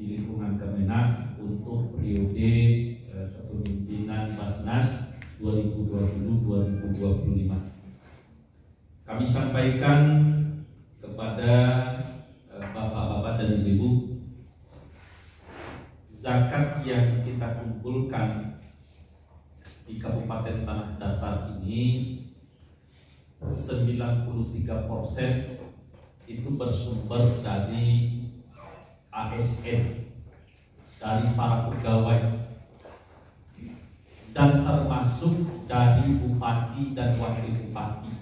di lingkungan Kemenak untuk periode kepemimpinan Basnas 2020-2025. Kami sampaikan kepada bapak-bapak dan ibu-ibu, zakat yang kita kumpulkan di Kabupaten Tanah Datar ini 93% itu bersumber dari ASN, dari para pegawai, dan termasuk dari bupati dan wakil bupati.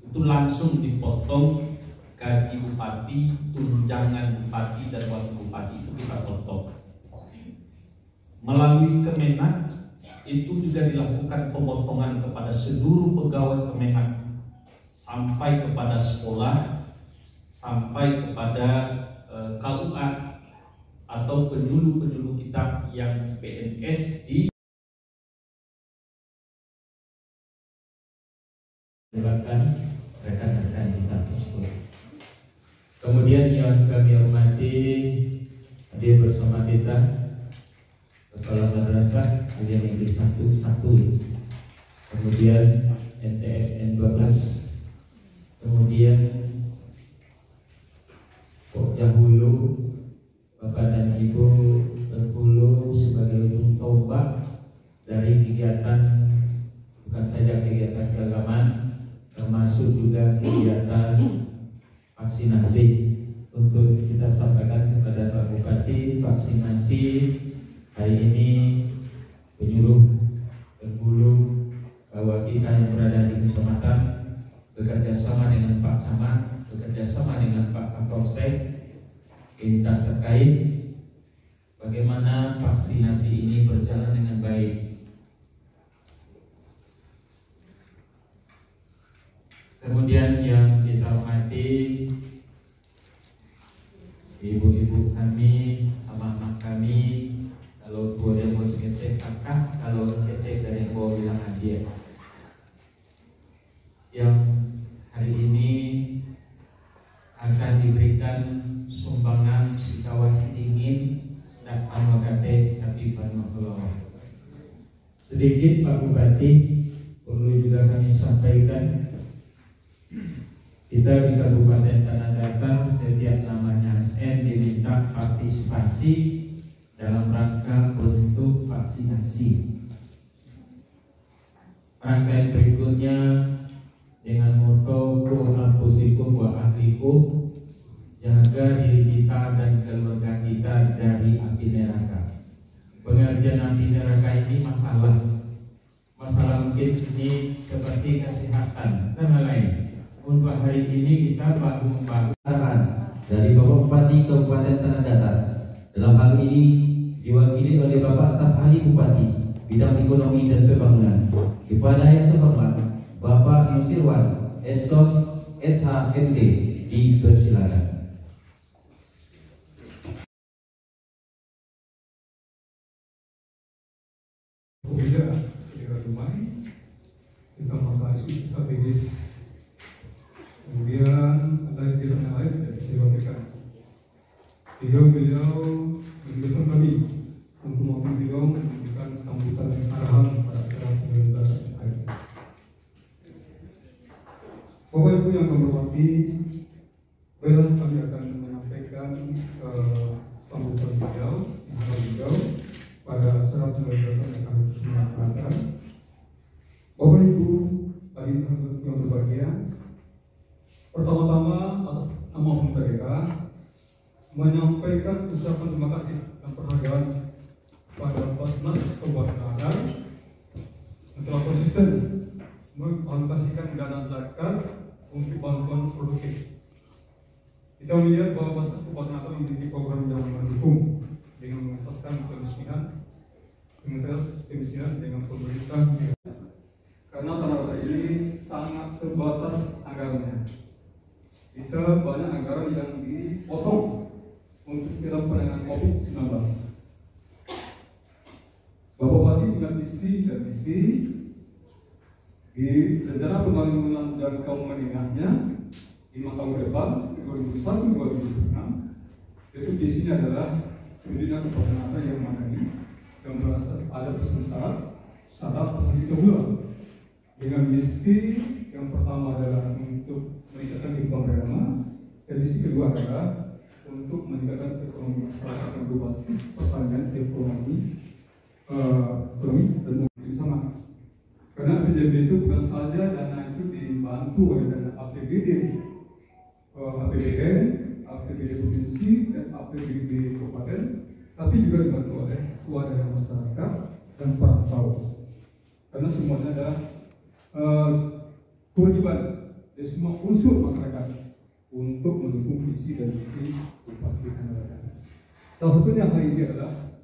Itu langsung dipotong gaji bupati, tunjangan bupati dan wakil bupati itu kita potong. Melalui Kemenak itu juga dilakukan pemotongan kepada seluruh pegawai Kemenak, sampai kepada sekolah, sampai kepada KUA atau penyuluh-penyuluh kita yang PNS di rekan-rekan kita tersebut. Kemudian yang kami hormati hadir bersama kita Kepala Madrasah Alia Negeri 1, kemudian NTSN 12, kemudian Pokjahulu, Bapak dan Ibu berhulu sebagai ujung tombak dari kegiatan, bukan saja kegiatan keagamaan, termasuk juga kegiatan vaksinasi. Untuk kita sampaikan kepada Pak Bupati, vaksinasi hari ini penyuluh berhulu bahwa kita yang berada di kecamatan bekerja sama dengan Pak Camat, bekerja sama dengan Pak Kapolsek, lintas terkait bagaimana vaksinasi ini berjalan dengan baik. Kemudian yang kita hormati ibu-ibu kami, mama kami, kalau boleh mau seketek kakak, kalau ketek dari yang bawa bilang adik, yang hari ini akan diberikan sumbangan sekawas dingin dan anwagate tapi panwagulawa. Sedikit Pak Bupati perlu juga kami sampaikan, kita di Kabupaten Tanah Datar setiap namanya ASN diminta partisipasi dalam rangka untuk vaksinasi. Rangkaian berikutnya dengan moto Ku anfusikum wa ahlikum, jaga diri kita dan keluarga kita dari api neraka. Pengertian api neraka ini masalah mungkin ini seperti kesehatan dan lain. Untuk hari ini kita baru dari Bapak Bupati Kabupaten Tanah Datar. Dalam hal ini diwakili oleh Bapak Staf Ahli Bupati Bidang Ekonomi dan Pembangunan. Kepada yang terhormat Bapak Nusirwan Esos SHMD, dipersilakan. Ketika Dumai kita masalah isu strategis. Kemudian ada kegiatan yang lain tidak bisa diwakilkan. Beliau mengingatkan kami untuk mewakili beliau memberikan sambutan dan arahan pada acara pemerintah hari. Bapak Ibu yang kami hormati, baiklah kami akan menyampaikan sambutan beliau pada acara pemerintah yang akan dilaksanakan. Bapak Ibu, tadi yang berbahagia. Pertama-tama atas nama pemerintah menyampaikan ucapan terima kasih dan penghargaan pada Basnas Kabupaten Datar yang telah konsisten mengalokasikan dana zakat untuk bantuan produktif. Kita melihat bahwa Basnas Kabupaten Datar memiliki program yang mendukung dengan mengentaskan kemiskinan dengan pemerintah, karena Tanah Datar ini sangat terbatas anggarannya. Kita banyak anggaran yang dipotong untuk kita penanganan COVID-19. Bapak Bupati punya visi dan misi di rencana pembangunan jangka menengahnya 5 tahun ke depan 2021-2026 Itu isinya adalah pembinaan kepada yang mana ini yang berasal ada syarat pasal 3 dengan misi yang pertama adalah untuk meningkatkan kehidupan beragama, dan misi kedua adalah untuk meningkatkan ekonomi masyarakat yang berbasis persaingan ekonomi dan sama. Karena PJB itu bukan saja dana itu dibantu oleh dana APBD, APBN, APBD provinsi dan APBD kabupaten, tapi juga dibantu oleh swadaya masyarakat dan perantau. Karena semuanya adalah kewajiban dari semua unsur masyarakat untuk mendukung visi dan misi Bupati Tangerang. Salah satunya hari ini adalah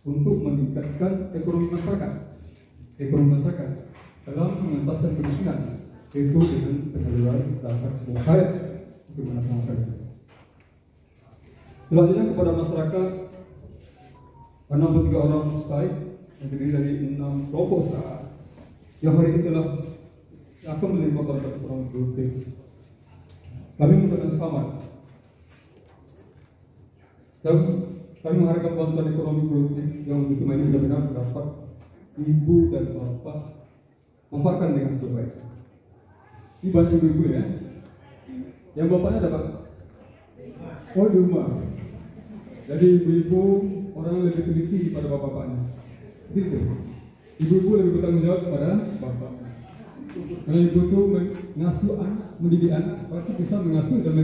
untuk meningkatkan ekonomi masyarakat dalam mengentaskan kemiskinan, yaitu dengan penyaluran zakat muhayat untuk menangani. Selanjutnya kepada masyarakat 63 orang mustaik yang terdiri dari 6 kelompok usaha yang hari ini telah akan menerima bantuan ekonomi produktif. Kami mengucapkan selamat dan kami mengharapkan bantuan ekonomi produktif yang untuk ini benar-benar dapat ibu dan bapak memanfaatkan dengan sebaik. Ini banyak ibu-ibu ya. Yang bapaknya dapat di rumah. Jadi ibu-ibu orang lebih teliti pada bapak-bapaknya. Gitu. Ibu-ibu lebih bertanggung jawab kepada bapaknya. Karena ibu itu mengasuh anak, mendidik anak, pasti bisa mengasuh dan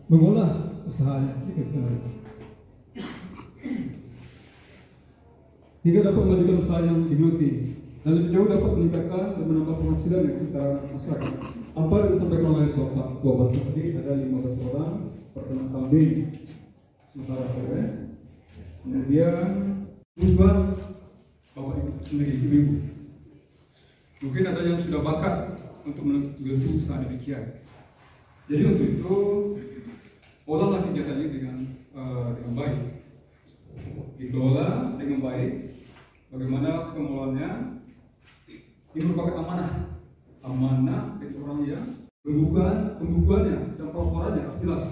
mengolah usahanya. Gitu sebenarnya. Sehingga dapat memajukan usaha yang digeluti dan lebih jauh dapat meningkatkan dan menambah penghasilan dari secara masyarakat. Apa yang disampaikan oleh Bapak Bapak tadi ada 15 orang peternak kambing sementara PW. Kemudian juga Bapak Ibu sendiri ibu. Mungkin ada yang sudah bakat untuk menggeluti usaha demikian. Jadi untuk itu olahlah kegiatannya dengan baik, dikelola dengan baik. Bagaimana pengelolaannya? Ini merupakan amanah dari orang yang pembukuannya dan pelaporannya harus jelas.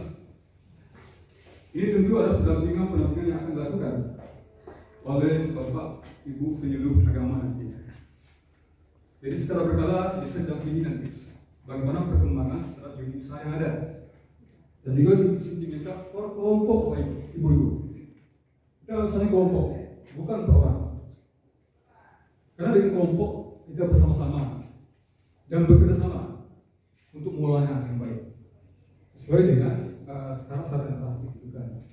Ini tentu ada pendampingan yang akan dilakukan oleh Bapak Ibu penyuluh agama nantinya. Jadi secara berkala bisa didampingi nanti bagaimana perkembangan strategi usaha yang ada. Dan juga diminta kelompok ibu-ibu. Kita harusnya kelompok, bukan per orang. Karena dengan kelompok kita bersama-sama dan bekerjasama untuk mengolahnya yang baik sesuai dengan syarat-syarat yang telah ditentukan.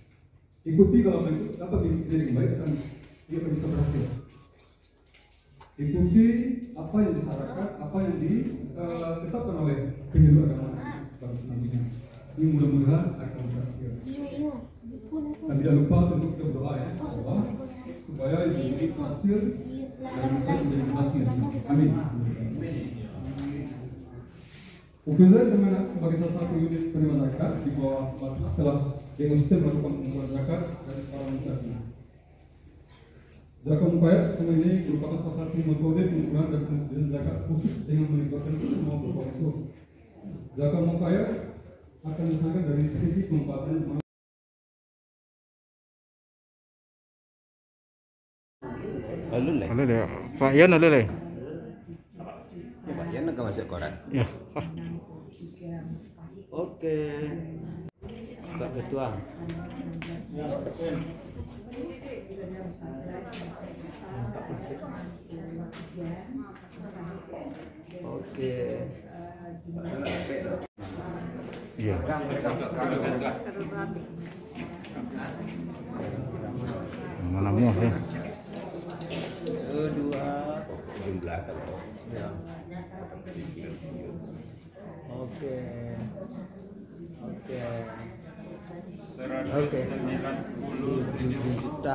Ikuti kalau dapat jadi yang baik dan dia akan bisa berhasil. Ikuti apa yang disyaratkan, apa yang ditetapkan oleh penyuluh agama nantinya. Ini mudah-mudahan akan berhasil. Dan tidak lupa untuk kita berdoa ya, supaya ini berhasil dan bisa menjadi berhasil. Amin. Ukiran sebagai salah satu unit penerimaan zakat di bawah batas telah dengan sistem melakukan pengumpulan zakat dari para musafir. Zakat muqayyad selama ini merupakan salah satu metode pengumpulan dan pemberian zakat khusus dengan melibatkan semua beberapa unsur. Zakat muqayyad akan disampaikan dari segi pemanfaatan. Halo deh, Pak Yan halo deh. Pak Yan nggak masuk koran? Ya. Oke. Pak Ketua. Oke. Iya. Mana mau ya? Kedua jumlah kalau ya. Oke. Oke. 190 juta.